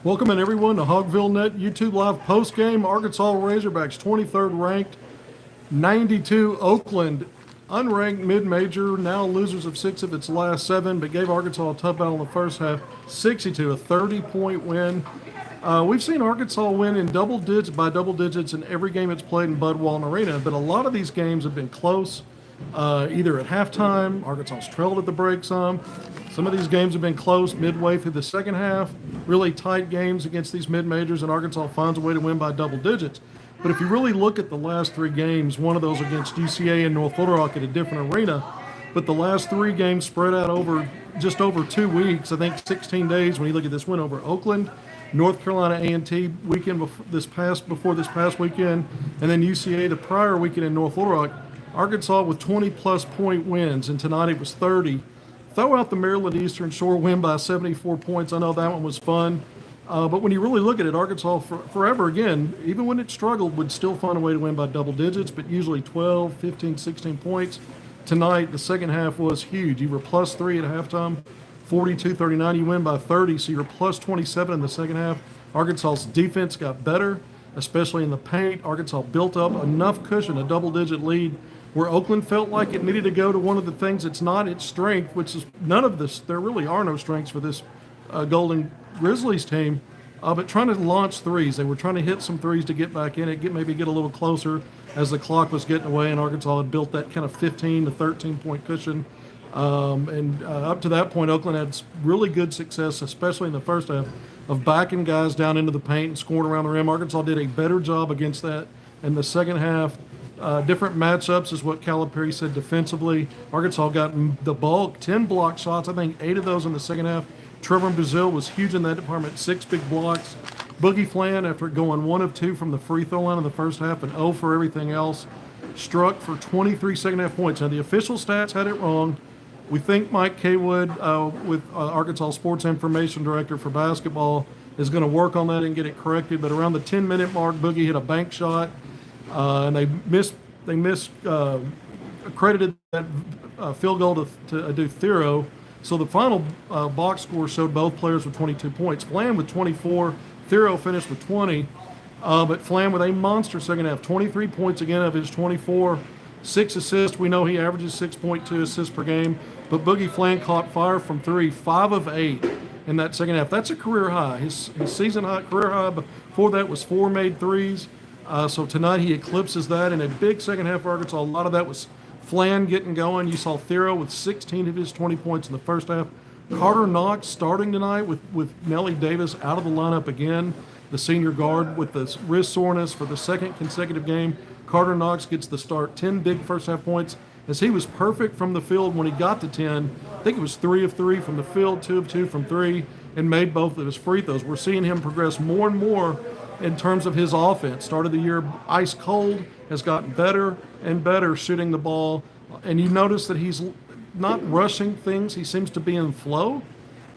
Welcome in everyone to HogvilleNET YouTube Live postgame. Arkansas Razorbacks 23rd ranked, 92 Oakland, unranked mid-major, now losers of 6 of its last 7, but gave Arkansas a tough battle in the first half, 62, a 30-point win. We've seen Arkansas win in double digits in every game it's played in Bud Walton Arena, but a lot of these games have been close, either at halftime, Arkansas's trailed at the break some. Some of these games have been close midway through the second half, really tight games against these mid-majors, and Arkansas finds a way to win by double digits. But if you really look at the last 3 games, one of those against UCA and North Little Rock at a different arena, but the last 3 games spread out over just over 2 weeks, I think 16 days when you look at this win over Oakland, North Carolina A&T weekend before this past weekend, and then UCA the prior weekend in North Little Rock. Arkansas with 20-plus point wins, and tonight it was 30. Throw out the Maryland Eastern Shore win by 74 points. I know that one was fun. But when you really look at it, Arkansas forever, again, even when it struggled, would still find a way to win by double digits, but usually 12, 15, 16 points. Tonight, the second half was huge. You were plus 3 at halftime, 42-39. You win by 30, so you're plus 27 in the second half. Arkansas's defense got better, especially in the paint. Arkansas built up enough cushion, a double-digit lead, where Oakland felt like it needed to go to one of the things that's not its strength, which is none of this. There really are no strengths for this Golden Grizzlies team, but trying to launch threes. They were trying to hit some threes to get back in it, maybe get a little closer as the clock was getting away, and Arkansas had built that kind of 15 to 13-point cushion. Up to that point, Oakland had really good success, especially in the first half, of backing guys down into the paint and scoring around the rim. Arkansas did a better job against that in the second half. Different matchups is what Calipari said defensively. Arkansas got the bulk, 10 block shots, I think 8 of those in the second half. Trevor Brazil was huge in that department, 6 big blocks. Boogie Flan, after going 1 of 2 from the free throw line in the first half and 0 for everything else, struck for 23 second half points. Now the official stats had it wrong. We think Mike Kaywood, with Arkansas Sports Information Director for basketball, is going to work on that and get it corrected. But around the 10-minute mark, Boogie hit a bank shot. And they credited that field goal to Adu Thero. So the final box score showed both players with 22 points. Flan with 24, Thero finished with 20. But Flan with a monster second half, 23 points again of his 24, 6 assists. We know he averages 6.2 assists per game. But Boogie Flan caught fire from 3, 5 of 8 in that second half. That's a career high. His season high, career high before that was 4 made threes. So tonight he eclipses that in a big second half for Arkansas. A lot of that was Flan getting going. You saw Thero with 16 of his 20 points in the first half. Carter Knox starting tonight with Nelly Davis out of the lineup again, the senior guard with the wrist soreness for the second consecutive game. Carter Knox gets the start, 10 big first half points, as he was perfect from the field when he got to 10. I think it was 3 of 3 from the field, 2 of 2 from 3, and made both of his free throws. We're seeing him progress more and more in terms of his offense. Started the year ice cold, has gotten better and better shooting the ball. And you notice that he's not rushing things. He seems to be in flow.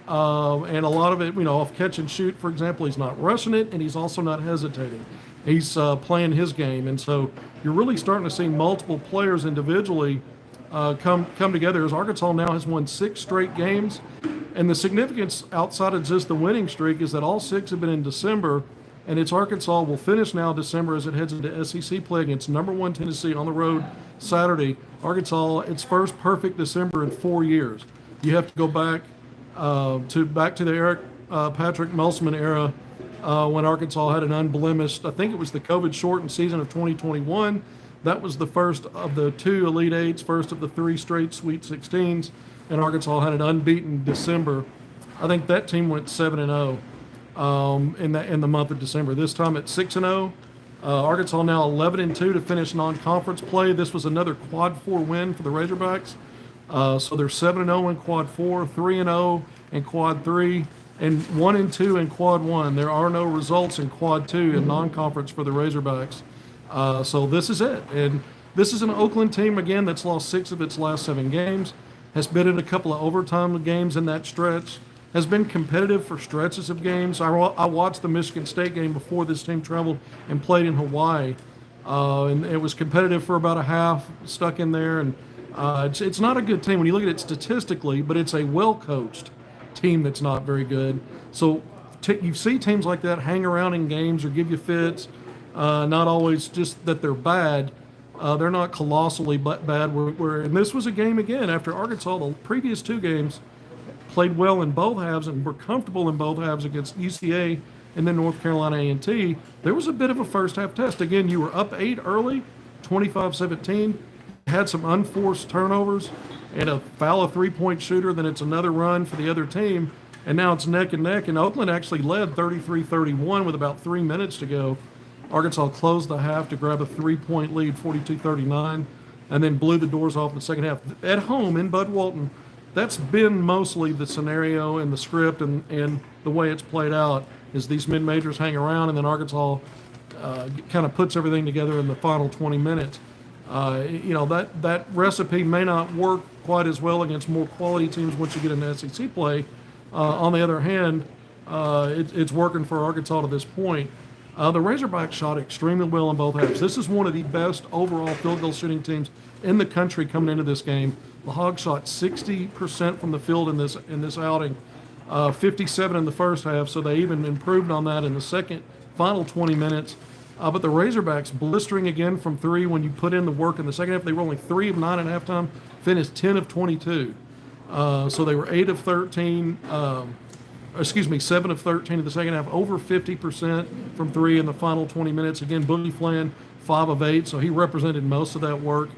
And a lot of it, off catch and shoot, for example, he's not rushing it, and he's also not hesitating. He's playing his game. And so you're really starting to see multiple players individually come together, as Arkansas now has won 6 straight games. And the significance outside of just the winning streak is that all 6 have been in December. And it's Arkansas will finish now December as it heads into SEC play against number 1 Tennessee on the road Saturday. Arkansas, its first perfect December in 4 years. You have to go back to the Eric Patrick Musselman era when Arkansas had an unblemished, I think it was the COVID-shortened season of 2021. That was the first of the 2 Elite Eights, first of the 3 straight Sweet 16s, and Arkansas had an unbeaten December. I think that team went 7-0. In the month of December. This time at 6-0. Arkansas now 11-2 to finish non-conference play. This was another quad 4 win for the Razorbacks. So they're 7-0 in quad 4, 3-0 in quad 3, and 1-2 in quad 1. There are no results in quad 2 in non-conference for the Razorbacks. So this is it. And this is an Oakland team, again, that's lost 6 of its last 7 games, has been in a couple of overtime games in that stretch, has been competitive for stretches of games. I watched the Michigan State game before this team traveled and played in Hawaii. And it was competitive for about a half, stuck in there. And it's not a good team when you look at it statistically, but it's a well-coached team that's not very good. So you see teams like that hang around in games or give you fits. Not always just that they're bad. They're not colossally bad. And this was a game again after Arkansas, the previous two games, played well in both halves and were comfortable in both halves against UCA and then North Carolina A&T. There was a bit of a first half test. Again, you were up 8 early, 25-17, had some unforced turnovers and a foul a three-point shooter, then it's another run for the other team, and now it's neck and neck, and Oakland actually led 33-31 with about 3 minutes to go. Arkansas closed the half to grab a 3-point lead, 42-39, and then blew the doors off in the second half. At home in Bud Walton, that's been mostly the scenario and the script and the way it's played out is these mid-majors hang around and then Arkansas kind of puts everything together in the final 20 minutes. That recipe may not work quite as well against more quality teams once you get into SEC play. On the other hand, it's working for Arkansas to this point. The Razorbacks shot extremely well in both halves. This is one of the best overall field goal shooting teams in the country coming into this game. The Hogs shot 60% from the field in this outing, 57 in the first half, so they even improved on that in the final 20 minutes. But the Razorbacks blistering again from three when you put in the work in the second half. They were only 3 of 9 at halftime, finished 10 of 22. So they were 8 of 13, 7 of 13 in the second half, over 50% from three in the final 20 minutes. Again, Boogie Flan, 5 of 8, so he represented most of that work.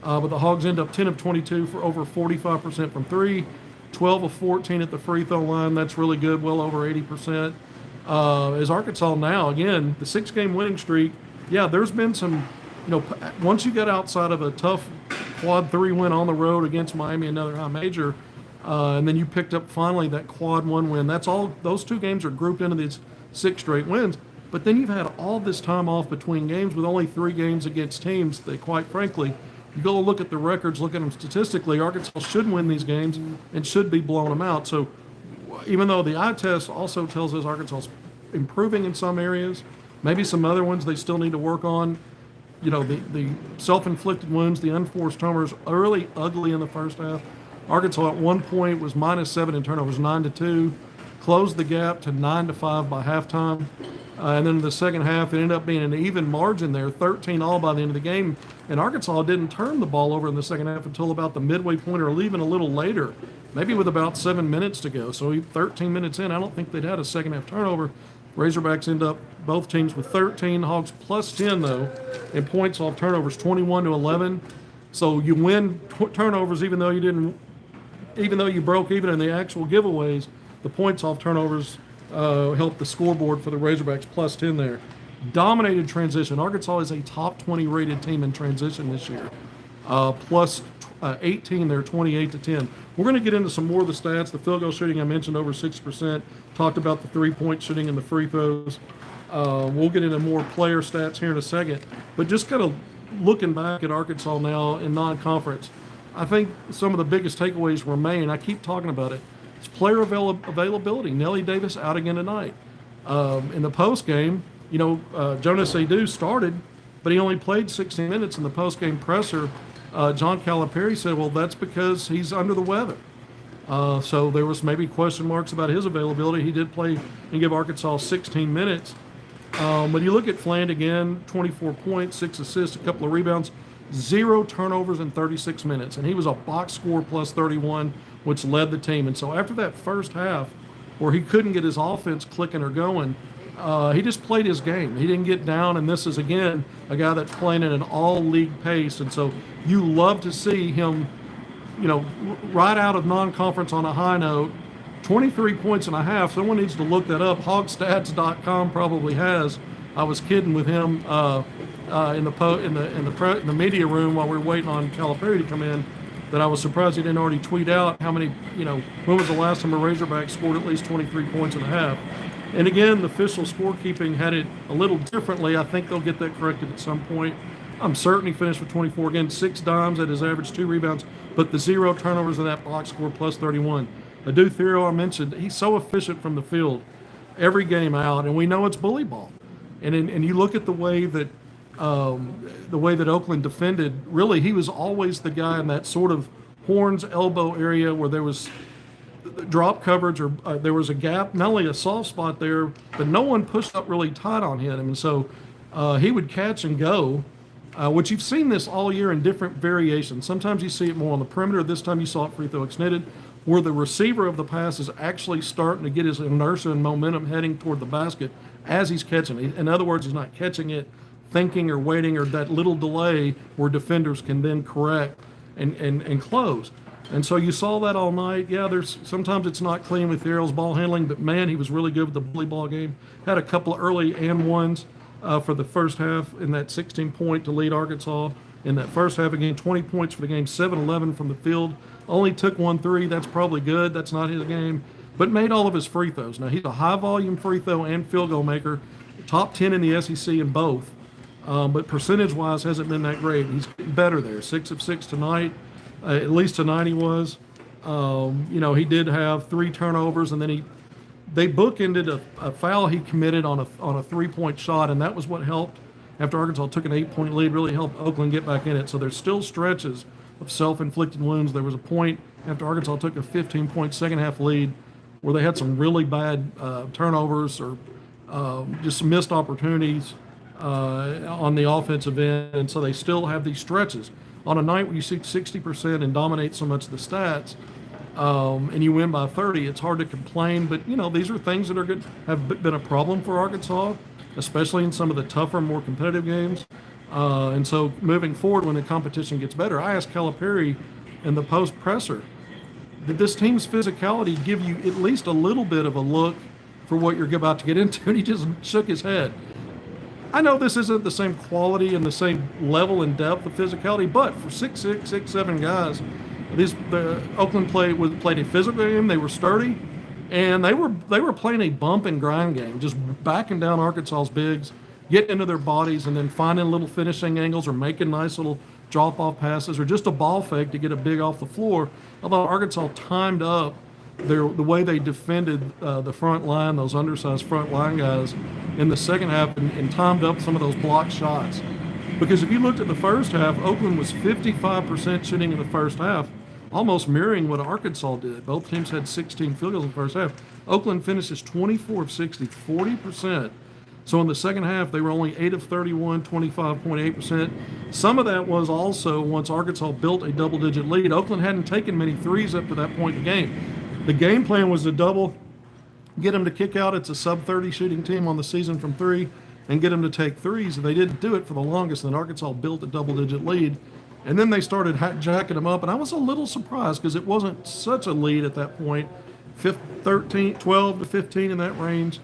But the Hogs end up 10 of 22 for over 45% from three, 12 of 14 at the free throw line. That's really good, well over 80%. As Arkansas now, again, the 6-game winning streak, there's been some, once you get outside of a tough quad 3 win on the road against Miami, another high major, and then you picked up finally that quad 1 win. That's all, those 2 games are grouped into these 6 straight wins. But then you've had all this time off between games with only 3 games against teams that, quite frankly, you go look at the records, look at them statistically, Arkansas should win these games and should be blowing them out. So even though the eye test also tells us Arkansas's improving in some areas, maybe some other ones they still need to work on. The self-inflicted wounds, the unforced turnovers, early ugly in the first half. Arkansas at one point was -7 in turnovers, 9-2, closed the gap to 9-5 by halftime. And then in the second half, it ended up being an even margin there, 13 all by the end of the game. And Arkansas didn't turn the ball over in the second half until about the midway point or even a little later, maybe with about 7 minutes to go. So 13 minutes in, I don't think they'd had a second half turnover. Razorbacks end up both teams with 13, Hogs plus 10 though, and points off turnovers 21-11. So you win turnovers even though you broke even in the actual giveaways. The points off turnovers helped the scoreboard for the Razorbacks plus 10 there. Dominated transition. Arkansas is a top 20 rated team in transition this year. Plus 18 there, 28-10. We're going to get into some more of the stats. The field goal shooting I mentioned over 60%. Talked about the 3-point shooting and the free throws. We'll get into more player stats here in a second. But just kind of looking back at Arkansas now in non-conference, I think some of the biggest takeaways remain. I keep talking about it. It's player availability. Nelly Davis out again tonight. In the post game, Jonas Adu started, but he only played 16 minutes in the post game presser. John Calipari said, well, that's because he's under the weather. So there was maybe question marks about his availability. He did play and give Arkansas 16 minutes. But you look at Fland again, 24 points, 6 assists, a couple of rebounds, 0 turnovers in 36 minutes. And he was a box score plus 31, which led the team. And so after that first half, where he couldn't get his offense clicking or going, he just played his game. He didn't get down, and this is, again, a guy that's playing at an all-league pace. And so you love to see him, right out of non-conference on a high note, 23 points and a half. Someone needs to look that up. Hogstats.com probably has. I was kidding with him in the media room while we were waiting on Calipari to come in, that I was surprised he didn't already tweet out how many, when was the last time a Razorback scored at least 23 points and a half. And again, the official scorekeeping had it a little differently. I think they'll get that corrected at some point. I'm certain he finished with 24. Again, 6 dimes at his average, 2 rebounds, but the 0 turnovers in that box score plus 31. Adu Thero, I mentioned, he's so efficient from the field every game out, and we know it's bully ball. And you look at the way that Oakland defended. Really, he was always the guy in that sort of horns elbow area where there was drop coverage, or there was a gap, not only a soft spot there, but no one pushed up really tight on him. And so he would catch and go, which you've seen this all year in different variations. Sometimes you see it more on the perimeter. This time you saw it free throw extended, where the receiver of the pass is actually starting to get his inertia and momentum heading toward the basket as he's catching it. In other words, he's not catching it thinking or waiting, or that little delay where defenders can then correct and close. And so you saw that all night. Yeah, sometimes it's not clean with Thero's ball handling, but man, he was really good with the bully ball game. Had a couple of early and ones for the first half in that 16-point to lead Arkansas in that first half again. 20 points for the game, 7-11 from the field. Only took 1 3. That's probably good. That's not his game, but made all of his free throws. Now he's a high-volume free throw and field goal maker, top 10 in the SEC in both. But percentage-wise, hasn't been that great. He's getting better there. 6 of 6 tonight. At least tonight he was. He did have 3 turnovers, and then they bookended a foul he committed on a 3-point shot, and that was what helped. After Arkansas took an 8-point lead, really helped Oakland get back in it. So there's still stretches of self-inflicted wounds. There was a point after Arkansas took a 15-point second-half lead where they had some really bad turnovers or just missed opportunities on the offensive end, and so they still have these stretches. On a night where you see 60% and dominate so much of the stats, and you win by 30, it's hard to complain. But these are things that have been a problem for Arkansas, especially in some of the tougher, more competitive games. And so moving forward, when the competition gets better, I asked Calipari in the post presser, did this team's physicality give you at least a little bit of a look for what you're about to get into? And he just shook his head. I know this isn't the same quality and the same level and depth of physicality, but for 6'6", 6'7" guys, the Oakland played a physical game. They were sturdy, and they were playing a bump and grind game, just backing down Arkansas's bigs, getting into their bodies, and then finding little finishing angles or making nice little drop-off passes or just a ball fake to get a big off the floor. Although Arkansas timed up the way they defended the front line, those undersized front line guys in the second half, and timed up some of those blocked shots. Because if you looked at the first half, Oakland was 55% shooting in the first half, almost mirroring what Arkansas did. Both teams had 16 field goals in the first half. Oakland finishes 24 of 60, 40%. So in the second half, they were only 8 of 31, 25.8%. Some of that was also once Arkansas built a double-digit lead. Oakland hadn't taken many threes up to that point in the game. The game plan was to get them to kick out. It's a sub-30 shooting team on the season from 3, and get them to take threes. And they didn't do it for the longest. And Arkansas built a double-digit lead. And then they started jacking them up. And I was a little surprised because it wasn't such a lead at that point. 12 to 15 in that range,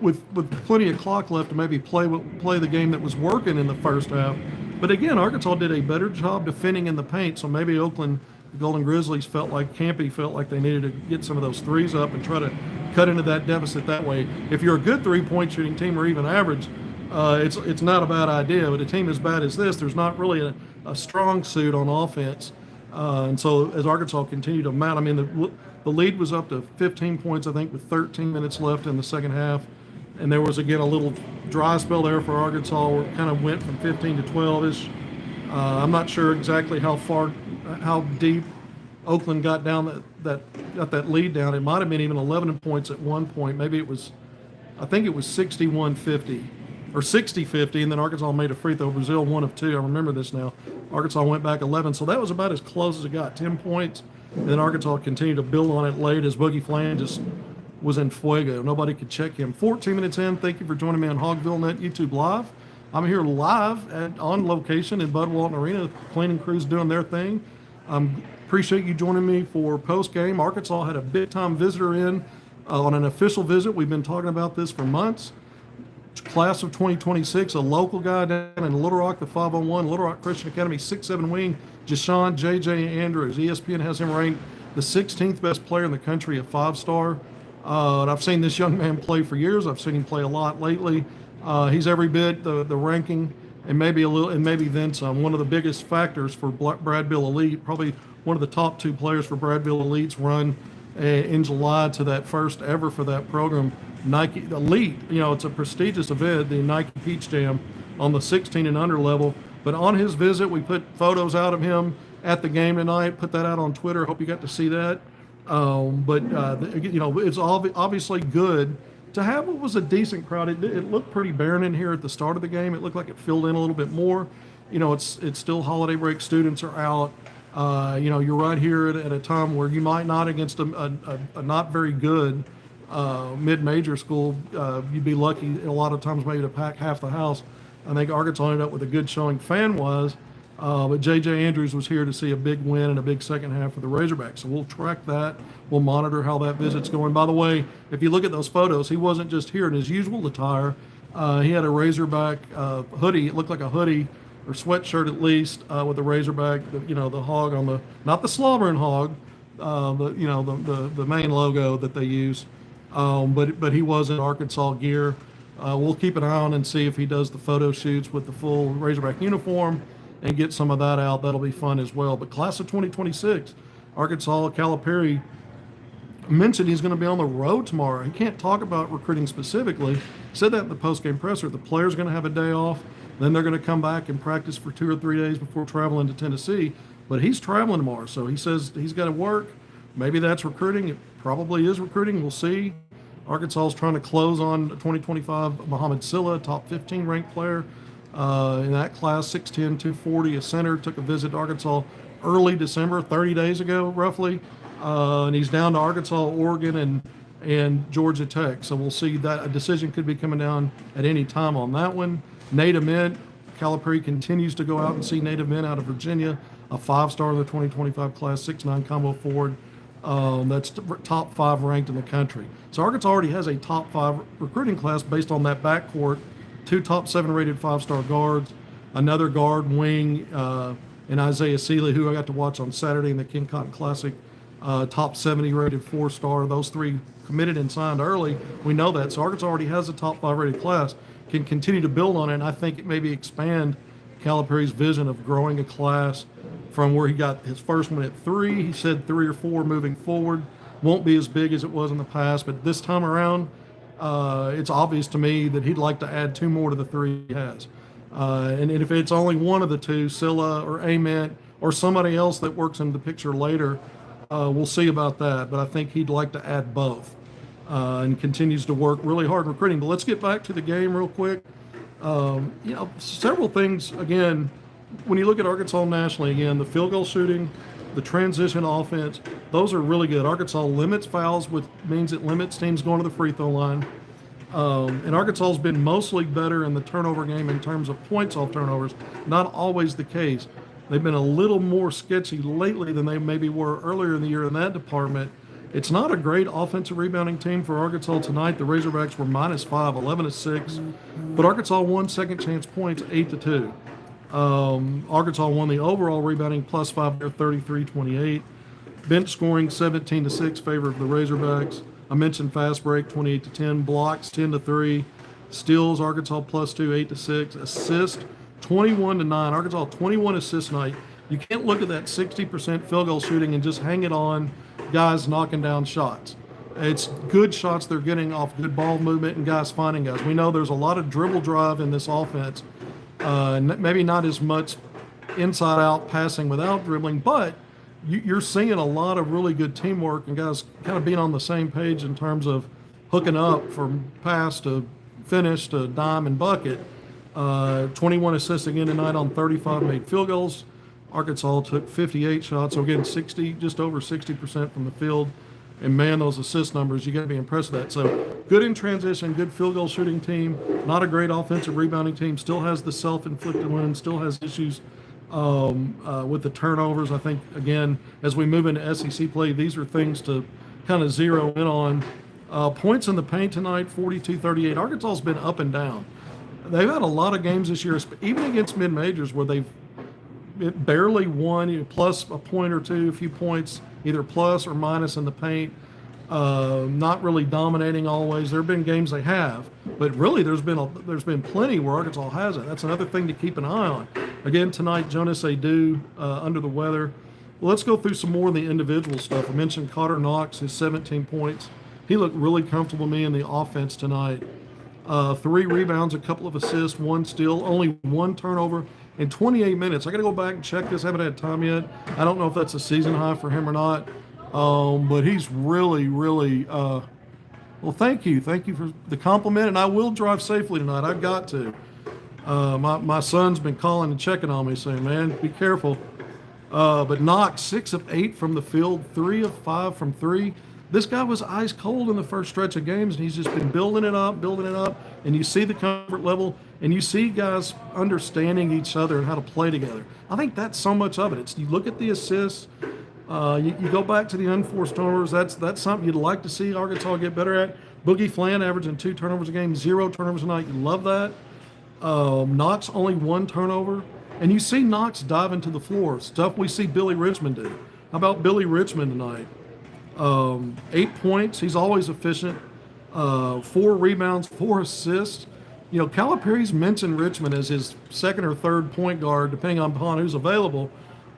with plenty of clock left to maybe play the game that was working in the first half. But again, Arkansas did a better job defending in the paint. So maybe Oakland, the Golden Grizzlies, Campy felt like they needed to get some of those threes up and try to cut into that deficit that way. If you're a good 3-point shooting team or even average, it's not a bad idea. But a team as bad as this, there's not really a strong suit on offense. And so as Arkansas continued to mount, I mean, the lead was up to 15 points, I think, with 13 minutes left in the second half. And there was, again, a little dry spell there for Arkansas where it kind of went from 15 to 12-ish. I'm not sure exactly how deep Oakland got down that lead down. It might have been even 11 points at one point. Maybe I think it was 61-50 or 60-50, and then Arkansas made a free throw. Brazil 1 of 2. I remember this now. Arkansas went back 11, so that was about as close as it got. 10 points, and then Arkansas continued to build on it late as Boogie Flan just was in fuego. Nobody could check him. 14 minutes in. Thank you for joining me on HogvilleNET YouTube Live. I'm here live on location in Bud Walton Arena. Cleaning crews doing their thing. Appreciate you joining me for post-game. Arkansas had a big-time visitor in on an official visit. We've been talking about this for months. Class of 2026, a local guy down in Little Rock, the 501, Little Rock Christian Academy, 6'7" wing, Jashawn J.J. Andrews. ESPN has him ranked the 16th best player in the country, a 5-star. And I've seen this young man play for years. I've seen him play a lot lately. He's every bit the ranking, and maybe then some. One of the biggest factors for Bradville Elite, probably one of the top 2 players for Bradville Elite's run in July to that first ever for that program. Nike Elite, it's a prestigious event, the Nike Peach Jam on the 16 and under level. But on his visit, we put photos out of him at the game tonight, put that out on Twitter. Hope you got to see that. But it's obviously good to have what was a decent crowd. It looked pretty barren in here at the start of the game. It looked like it filled in a little bit more. It's still holiday break. Students are out. You're right here at a time where you might not against a not very good mid-major school. You'd be lucky a lot of times maybe to pack half the house. I think Arkansas ended up with a good showing fan-wise. But J.J. Andrews was here to see a big win and a big second half for the Razorbacks. So we'll track that. We'll monitor how that visit's going. By the way, if you look at those photos, he wasn't just here in his usual attire. He had a Razorback hoodie. It looked like a hoodie or sweatshirt at least with the Razorback, the hog on the, not the slobbering hog, the main logo that they use. But he was in Arkansas gear. We'll keep an eye on and see if he does the photo shoots with the full Razorback uniform and get some of that out. That'll be fun as well. But class of 2026, Arkansas, Calipari mentioned he's going to be on the road tomorrow. He can't talk about recruiting specifically. Said that in the post-game presser. The player's going to have a day off. Then they're going to come back and practice for 2 or 3 days before traveling to Tennessee. But he's traveling tomorrow, so he says he's got to work. Maybe that's recruiting. It probably is recruiting. We'll see. Arkansas is trying to close on 2025 Muhammad Silla, top 15 ranked player. In that class, 6'10", 240, a center, took a visit to Arkansas early December, 30 days ago, roughly. And he's down to Arkansas, Oregon, and Georgia Tech. So we'll see that a decision could be coming down at any time on that one. Nate Ament, Calipari continues to go out and see Nate Ament out of Virginia, a 5-star in the 2025 class, 6'9" combo forward. That's top 5 ranked in the country. So Arkansas already has a top 5 recruiting class based on that backcourt. 2 top 7 rated 5-star guards, another guard wing, and Isaiah Seeley, who I got to watch on Saturday in the King Cotton Classic, top 70 rated 4-star. Those 3 committed and signed early. We know that. So Arkansas already has a top 5 rated class, can continue to build on it, and I think it maybe expand Calipari's vision of growing a class from where he got his first one at 3. He said 3 or 4 moving forward. Won't be as big as it was in the past, but this time around, it's obvious to me that he'd like to add 2 more to the 3 he has. And if it's only one of the 2, Silla or Ament or somebody else that works in the picture later, we'll see about that. But I think he'd like to add both and continues to work really hard recruiting. But let's get back to the game real quick. Several things, again, when you look at Arkansas nationally, again, the field goal shooting, the transition offense, those are really good. Arkansas limits fouls, which means it limits teams going to the free throw line. And Arkansas has been mostly better in the turnover game in terms of points off turnovers. Not always the case. They've been a little more sketchy lately than they maybe were earlier in the year in that department. It's not a great offensive rebounding team for Arkansas tonight. The Razorbacks were -5, 11-6. But Arkansas won second chance points 8-2. Arkansas won the overall rebounding +5 there, 33-28. Bench scoring 17-6 favor of the Razorbacks. I mentioned fast break 28-10, blocks 10-3, steals Arkansas +2 8-6, assist 21-9. Arkansas 21 assists tonight. You can't look at that 60% field goal shooting and just hang it on guys knocking down shots. It's good shots they're getting off good ball movement and guys finding guys. We know there's a lot of dribble drive in this offense. Maybe not as much inside out passing without dribbling, but you're seeing a lot of really good teamwork and guys kind of being on the same page in terms of hooking up from pass to finish to dime and bucket. 21 assists again tonight on 35 made field goals. Arkansas took 58 shots, so again, just over 60% from the field. And man, those assist numbers, you got to be impressed with that. So good in transition, good field goal shooting team, not a great offensive rebounding team, still has the self-inflicted wins, still has issues with the turnovers. I think, again, as we move into SEC play, these are things to kind of zero in on. Points in the paint tonight, 42-38. Arkansas's been up and down. They've had a lot of games this year, even against mid-majors, where they've barely won, plus a point or two, a few points, either plus or minus in the paint. Not really dominating always. There have been games they have, but really there's been plenty where Arkansas hasn't. That's another thing to keep an eye on. Again, tonight, Jonas Adu under the weather. Well, let's go through some more of the individual stuff. I mentioned Carter Knox, his 17 points. He looked really comfortable to me in the offense tonight. 3 rebounds, a couple of assists, 1 steal, only 1 turnover in 28 minutes. I got to go back and check this. Haven't had time yet. I don't know if that's a season high for him or not. But he's really, really, well, thank you. Thank you for the compliment. And I will drive safely tonight. I've got to. My son's been calling and checking on me, saying, man, be careful. But Knox, 6 of 8 from the field, 3 of 5 from 3. This guy was ice cold in the first stretch of games, and he's just been building it up, and you see the comfort level, and you see guys understanding each other and how to play together. I think that's so much of it. It's you look at the assists, you go back to the unforced turnovers. That's something you'd like to see Arkansas get better at. Boogie Flan averaging 2 turnovers a game, 0 turnovers a night. You love that. Knox only 1 turnover. And you see Knox dive into the floor, stuff we see Billy Richmond do. How about Billy Richmond tonight? 8 points. He's always efficient. 4 rebounds, 4 assists. You know, Calipari's mentioned Richmond as his second or third point guard, depending upon who's available.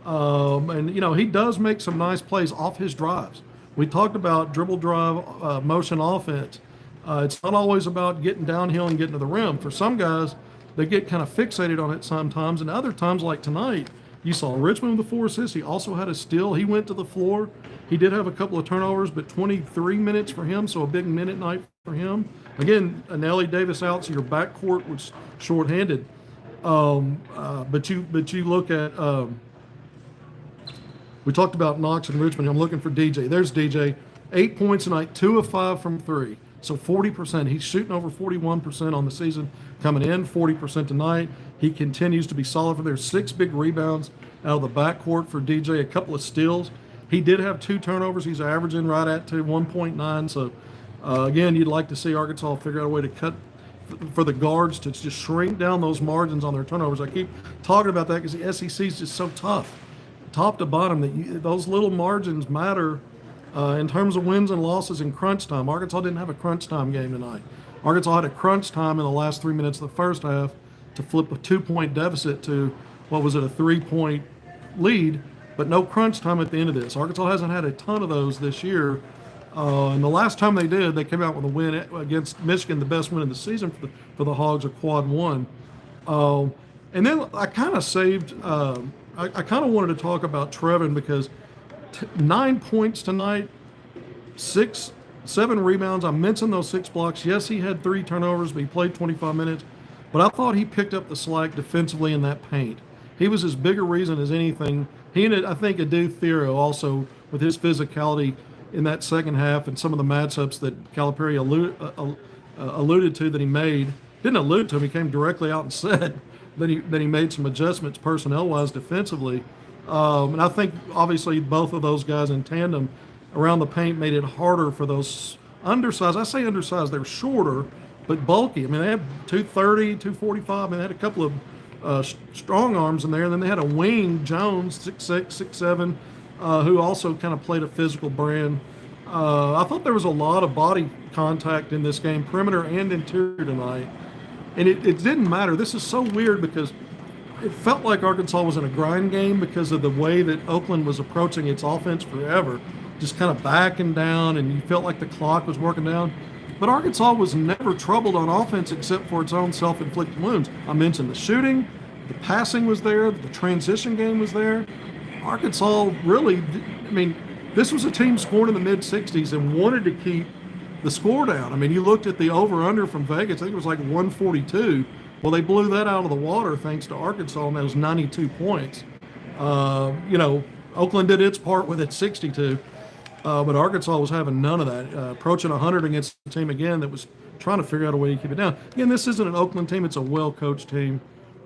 And, you know, he does make some nice plays off his drives. We talked about dribble drive, motion offense. It's not always about getting downhill and getting to the rim. For some guys, they get kind of fixated on it sometimes, and other times, like tonight, you saw Richmond with the 4 assists. He also had a steal. He went to the floor. He did have a couple of turnovers, but 23 minutes for him, so a big minute night for him. Again, Nelly Davis out, so your backcourt was shorthanded. But you look at we talked about Knox and Richmond. I'm looking for DJ. There's DJ. 8 points tonight, 2 of 5 from 3. So 40%. He's shooting over 41% on the season coming in, 40% tonight. He continues to be solid for there. 6 big rebounds out of the backcourt for DJ, a couple of steals. He did have 2 turnovers. He's averaging right at 1.9. So, again, you'd like to see Arkansas figure out a way to cut for the guards to just shrink down those margins on their turnovers. I keep talking about that because the SEC is just so tough, top to bottom, that those little margins matter. In terms of wins and losses in crunch time. Arkansas didn't have a crunch time game tonight. Arkansas had a crunch time in the last 3 minutes of the first half to flip a 2-point deficit to, what was it, a 3-point lead, but no crunch time at the end of this. Arkansas hasn't had a ton of those this year. And the last time they did, they came out with a win against Michigan, the best win in the season for the Hogs, a quad 1. And then I kind of saved, I kind of wanted to talk about Trevin because 9 points tonight, 7 rebounds. I mentioned those 6 blocks. Yes, he had 3 turnovers, but he played 25 minutes. But I thought he picked up the slack defensively in that paint. He was as big a reason as anything. He and I think Adu Thero also, with his physicality in that second half and some of the matchups that Calipari alluded to that he made. Didn't allude to him. He came directly out and said that he made some adjustments personnel-wise defensively. And I think, obviously, both of those guys in tandem around the paint made it harder for those undersized. I say undersized, they're shorter, but bulky. I mean, they had 230, 245. I mean, they had a couple of strong arms in there. And then they had a wing, Jones, 6'6", 6'7", who also kind of played a physical brand. I thought there was a lot of body contact in this game, perimeter and interior tonight. And it didn't matter. This is so weird because it felt like Arkansas was in a grind game because of the way that Oakland was approaching its offense forever, just kind of backing down, and you felt like the clock was working down. But Arkansas was never troubled on offense except for its own self-inflicted wounds. I mentioned the shooting, the passing was there, the transition game was there. Arkansas really, I mean, this was a team scoring in the mid-60s and wanted to keep the score down. I mean, you looked at the over-under from Vegas, I think it was like 142. Well, they blew that out of the water thanks to Arkansas, and that was 92 points. Oakland did its part with its 62, but Arkansas was having none of that. Approaching 100 against a team, again, that was trying to figure out a way to keep it down. Again, this isn't an Oakland team. It's a well-coached team,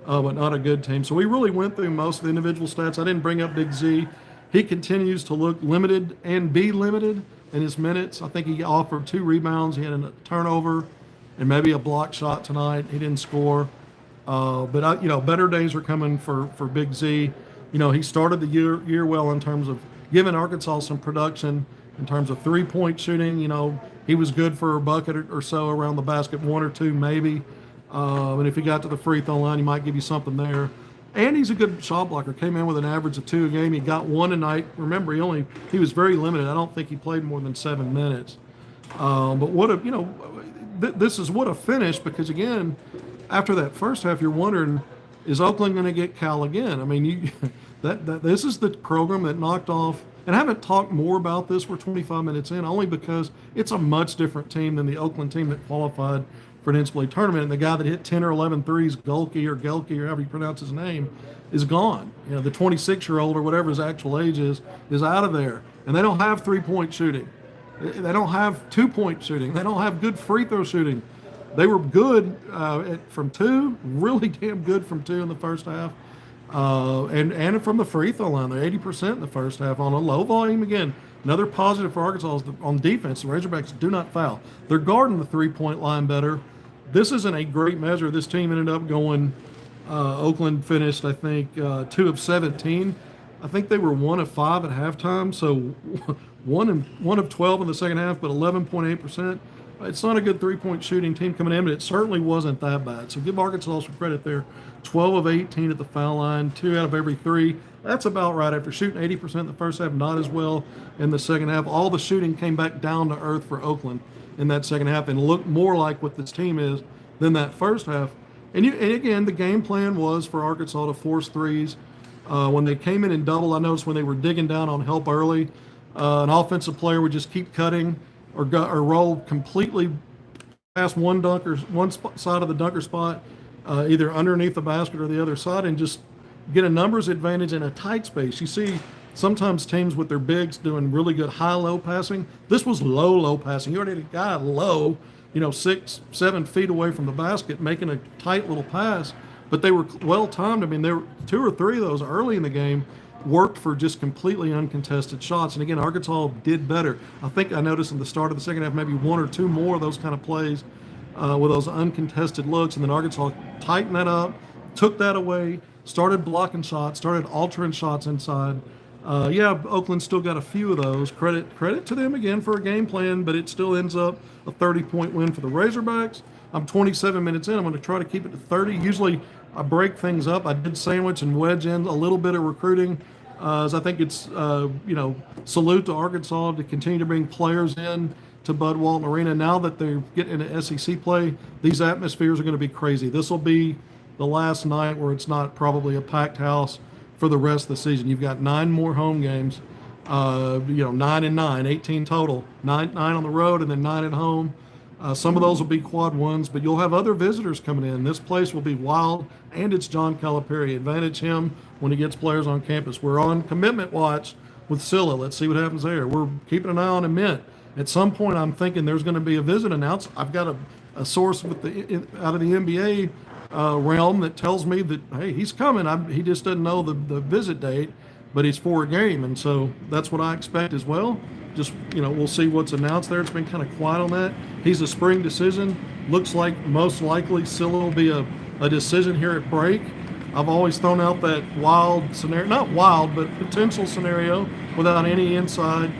but not a good team. So we really went through most of the individual stats. I didn't bring up Big Z. He continues to look limited and be limited in his minutes. I think he offered 2 rebounds. He had a turnover and maybe a block shot tonight. He didn't score. But better days are coming for Big Z. He started the year well in terms of giving Arkansas some production in terms of 3-point shooting. He was good for a bucket or so around the basket, 1 or 2 maybe. And if he got to the free throw line, he might give you something there. And he's a good shot blocker. Came in with an average of 2 a game. He got 1 tonight. Remember, he was very limited. I don't think he played more than 7 minutes. But this is what a finish, because again, after that first half, you're wondering, is Oakland going to get Cal again? I mean, this is the program that knocked off And I haven't talked more about this. We're 25 minutes in, only because it's a much different team than the Oakland team that qualified for an NCAA tournament. And the guy that hit 10 or 11 threes, Gulke or however you pronounce his name, is gone. You know, the 26-year-old or whatever his actual age is out of there. And they don't have three-point shooting. They don't have two-point shooting. They don't have good free throw shooting. They were good from two, really damn good from two in the first half. And from the free throw line, they're 80% in the first half on a low volume. Again, another positive for Arkansas is on defense. The Razorbacks do not foul. They're guarding the three-point line better. This isn't a great measure. This team ended up going, Oakland finished, I think, 2 of 17. I think they were 1 of 5 at halftime, so 1 of 12 in the second half, but 11.8%. It's not a good three-point shooting team coming in, but it certainly wasn't that bad. So give Arkansas some credit there. 12 of 18 at the foul line, 2 out of every 3. That's about right. After shooting 80% in the first half, not as well in the second half. All the shooting came back down to earth for Oakland in that second half and looked more like what this team is than that first half. And again, the game plan was for Arkansas to force threes. When they came in double, I noticed when they were digging down on help early, an offensive player would just keep cutting or roll completely past one side of the dunker spot, either underneath the basket or the other side, and just get a numbers advantage in a tight space. You see sometimes teams with their bigs doing really good high-low passing. This was low passing. You already had a guy low, 6-7 feet away from the basket making a tight little pass, but they were well-timed. I mean, there were 2 or 3 of those early in the game worked for just completely uncontested shots. And again, Arkansas did better. I think I noticed in the start of the second half, maybe 1 or 2 more of those kind of plays with those uncontested looks. And then Arkansas tightened that up, took that away, started blocking shots, started altering shots inside. Oakland still got a few of those. Credit to them again for a game plan, but it still ends up a 30-point win for the Razorbacks. I'm 27 minutes in. I'm going to try to keep it to 30. Usually I break things up. I did sandwich and wedge in a little bit of recruiting, as I think it's, salute to Arkansas to continue to bring players in to Bud Walton Arena. Now that they're getting into SEC play, these atmospheres are going to be crazy. This will be the last night where it's not probably a packed house for the rest of the season. You've got 9 more home games, 9 and 9, 18 total, 9 on the road and then 9 at home. Some of those will be quad ones, but you'll have other visitors coming in. This place will be wild, and it's John Calipari. Advantage him when he gets players on campus. We're on commitment watch with Scylla. Let's see what happens there. We're keeping an eye on Mint. At some point, I'm thinking there's going to be a visit announced. I've got a source out of the NBA realm that tells me that, hey, he's coming. He just doesn't know the visit date, but he's for a game, and so that's what I expect as well. Just, we'll see what's announced there. It's been kind of quiet on that. He's a spring decision. Looks like most likely Scylla will be a decision here at break. I've always thrown out that wild scenario, not wild, but potential scenario without any inside.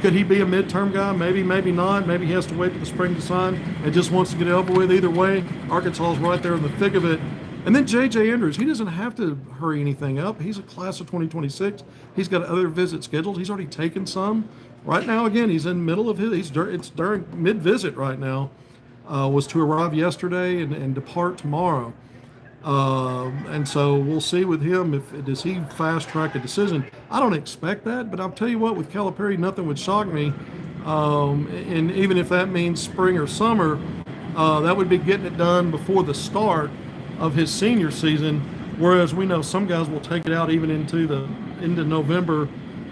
Could he be a midterm guy? Maybe, maybe not. Maybe he has to wait for the spring to sign and just wants to get it over with. Either way, Arkansas is right there in the thick of it. And then J.J. Andrews, he doesn't have to hurry anything up. He's a class of 2026. He's got other visits scheduled. He's already taken some. Right now, again, he's in the middle of it's during mid-visit right now. Was to arrive yesterday and depart tomorrow. And so we'll see with him does he fast-track a decision. I don't expect that, but I'll tell you what, with Calipari, nothing would shock me. And even if that means spring or summer, that would be getting it done before the start of his senior season, whereas we know some guys will take it out even into November.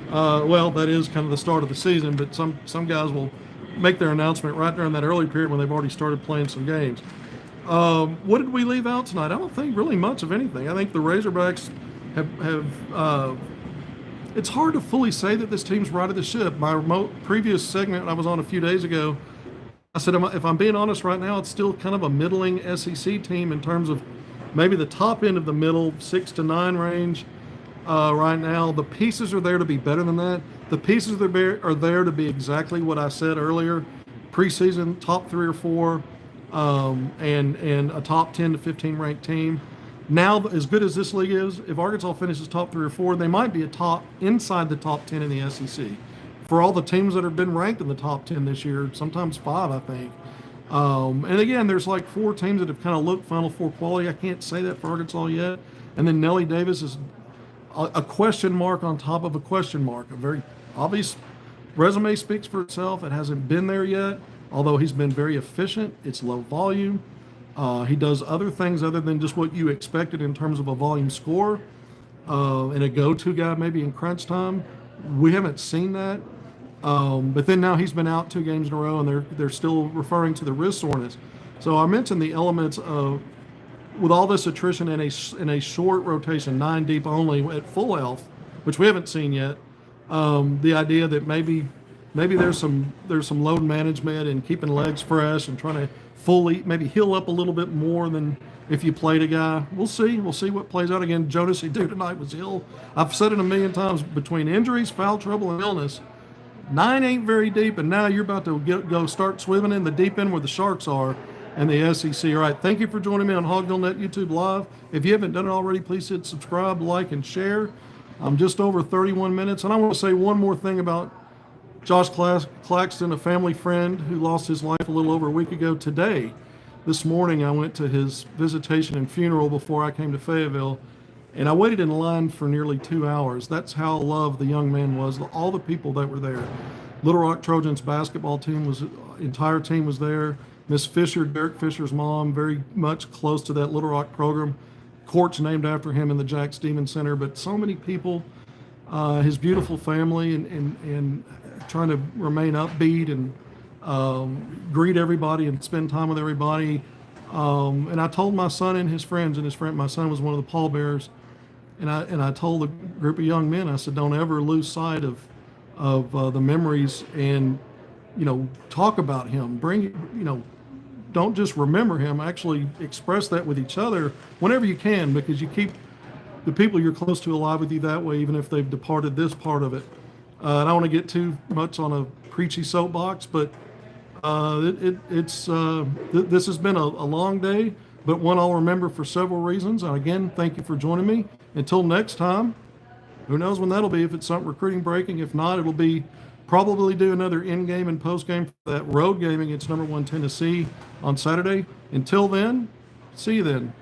That is kind of the start of the season, but some guys will make their announcement right during that early period when they've already started playing some games. What did we leave out tonight? I don't think really much of anything. I think the Razorbacks have it's hard to fully say that this team's righted the ship. My previous segment I was on a few days ago, I said, if I'm being honest right now, it's still kind of a middling SEC team in terms of maybe the top end of the middle, 6 to 9 range right now. The pieces are there to be better than that. The pieces are there to be exactly what I said earlier, preseason, top 3 or 4, and a top 10 to 15 ranked team. Now, as good as this league is, if Arkansas finishes top 3 or 4, they might be inside the top 10 in the SEC. For all the teams that have been ranked in the top 10 this year, sometimes 5, I think. And again, there's like 4 teams that have kind of looked Final Four quality. I can't say that for Arkansas yet. And then Nellie Davis is a question mark on top of a question mark. A very obvious resume speaks for itself. It hasn't been there yet, although he's been very efficient. It's low volume. He does other things other than just what you expected in terms of a volume score and a go-to guy maybe in crunch time. We haven't seen that. But then now he's been out 2 games in a row, and they're still referring to the wrist soreness. So I mentioned the elements of, with all this attrition in a short rotation, 9 deep only at full health, which we haven't seen yet. The idea that maybe there's some load management and keeping legs fresh and trying to fully maybe heal up a little bit more than if you played a guy. We'll see what plays out. Again, Jonas Adu tonight was ill. I've said it a million times, between injuries, foul trouble, and illness, 9 ain't very deep, and now you're about to go start swimming in the deep end where the sharks are and the SEC. All right, thank you for joining me on HogvilleNET YouTube Live. If you haven't done it already, please hit subscribe, like, and share. I'm just over 31 minutes, and I want to say one more thing about Josh Claxton, a family friend who lost his life a little over a week ago today. This morning, I went to his visitation and funeral before I came to Fayetteville, and I waited in line for nearly 2 hours. That's how loved the young man was. All the people that were there. Little Rock Trojans basketball team entire team was there. Miss Fisher, Derek Fisher's mom, very much close to that Little Rock program. Court's named after him in the Jack Stephens Center, but so many people, his beautiful family, and trying to remain upbeat and greet everybody and spend time with everybody. And I told my son and his friends, my son was one of the pallbearers, and I told a group of young men, I said, don't ever lose sight of the memories, and talk about him. Don't just remember him. Actually express that with each other whenever you can, because you keep the people you're close to alive with you that way, even if they've departed this part of it. I don't want to get too much on a preachy soapbox, but this has been a long day, but one I'll remember for several reasons. And again, thank you for joining me. Until next time, who knows when that'll be, if it's something recruiting breaking. If not, it'll be probably do another in-game and post-game for that road game against #1 Tennessee on Saturday. Until then, see you then.